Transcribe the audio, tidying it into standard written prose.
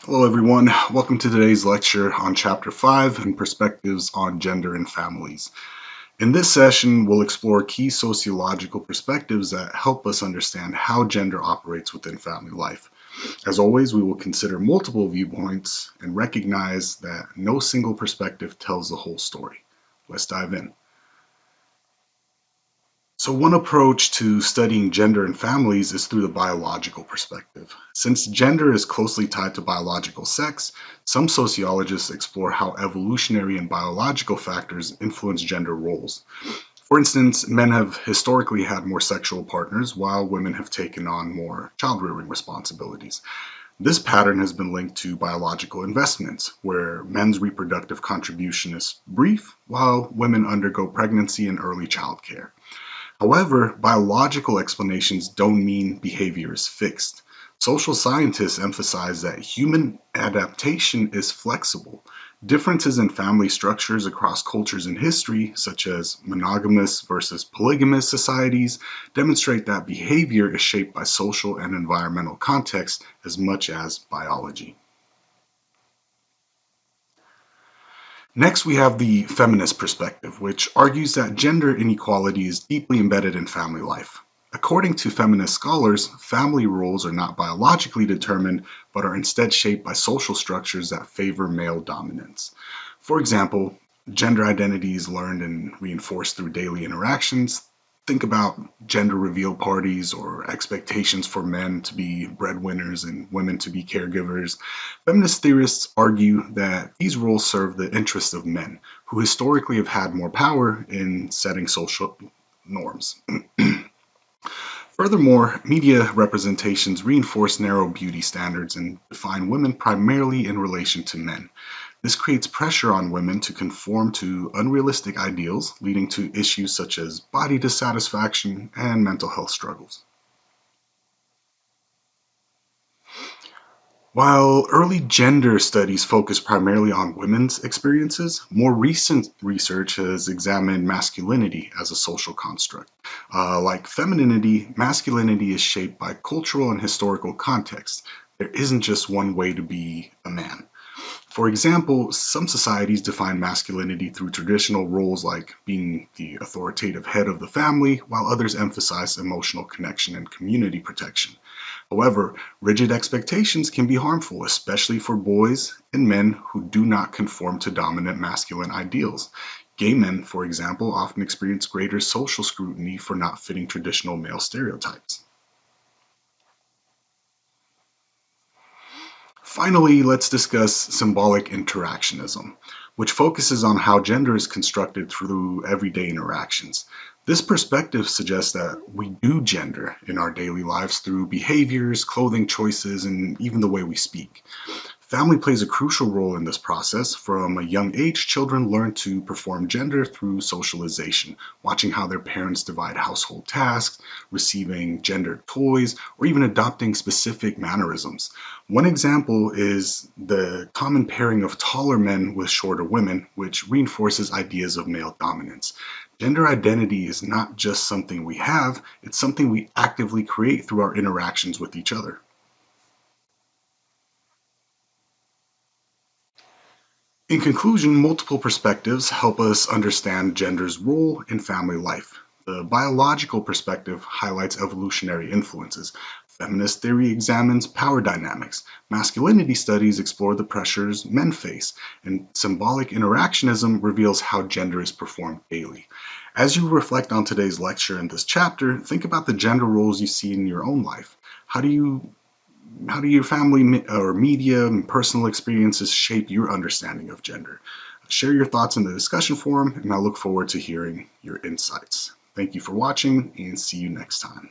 Hello everyone, welcome to today's lecture on Chapter 5 and Perspectives on Gender and Families. In this session, we'll explore key sociological perspectives that help us understand how gender operates within family life. As always, we will consider multiple viewpoints and recognize that no single perspective tells the whole story. Let's dive in. So one approach to studying gender and families is through the biological perspective. Since gender is closely tied to biological sex, some sociologists explore how evolutionary and biological factors influence gender roles. For instance, men have historically had more sexual partners, while women have taken on more child-rearing responsibilities. This pattern has been linked to biological investments, where men's reproductive contribution is brief, while women undergo pregnancy and early childcare. However, biological explanations don't mean behavior is fixed. Social scientists emphasize that human adaptation is flexible. Differences in family structures across cultures and history, such as monogamous versus polygamous societies, demonstrate that behavior is shaped by social and environmental context as much as biology. Next, we have the feminist perspective, which argues that gender inequality is deeply embedded in family life. According to feminist scholars, family roles are not biologically determined, but are instead shaped by social structures that favor male dominance. For example, gender identity is learned and reinforced through daily interactions. Think about gender reveal parties or expectations for men to be breadwinners and women to be caregivers. Feminist theorists argue that these roles serve the interests of men, who historically have had more power in setting social norms. Furthermore, media representations reinforce narrow beauty standards and define women primarily in relation to men. This creates pressure on women to conform to unrealistic ideals, leading to issues such as body dissatisfaction and mental health struggles. While early gender studies focus primarily on women's experiences, more recent research has examined masculinity as a social construct. Like femininity, masculinity is shaped by cultural and historical context. There isn't just one way to be a man. For example, some societies define masculinity through traditional roles like being the authoritative head of the family, while others emphasize emotional connection and community protection. However, rigid expectations can be harmful, especially for boys and men who do not conform to dominant masculine ideals. Gay men, for example, often experience greater social scrutiny for not fitting traditional male stereotypes. Finally, let's discuss symbolic interactionism, which focuses on how gender is constructed through everyday interactions. This perspective suggests that we do gender in our daily lives through behaviors, clothing choices, and even the way we speak. Family plays a crucial role in this process. From a young age, children learn to perform gender through socialization, watching how their parents divide household tasks, receiving gendered toys, or even adopting specific mannerisms. One example is the common pairing of taller men with shorter women, which reinforces ideas of male dominance. Gender identity is not just something we have, it's something we actively create through our interactions with each other. In conclusion, multiple perspectives help us understand gender's role in family life. The biological perspective highlights evolutionary influences. Feminist theory examines power dynamics. Masculinity studies explore the pressures men face. And symbolic interactionism reveals how gender is performed daily. As you reflect on today's lecture and this chapter, think about the gender roles you see in your own life. How do you how do your family or media and personal experiences shape your understanding of gender? Share your thoughts in the discussion forum, and I look forward to hearing your insights. Thank you for watching, and see you next time.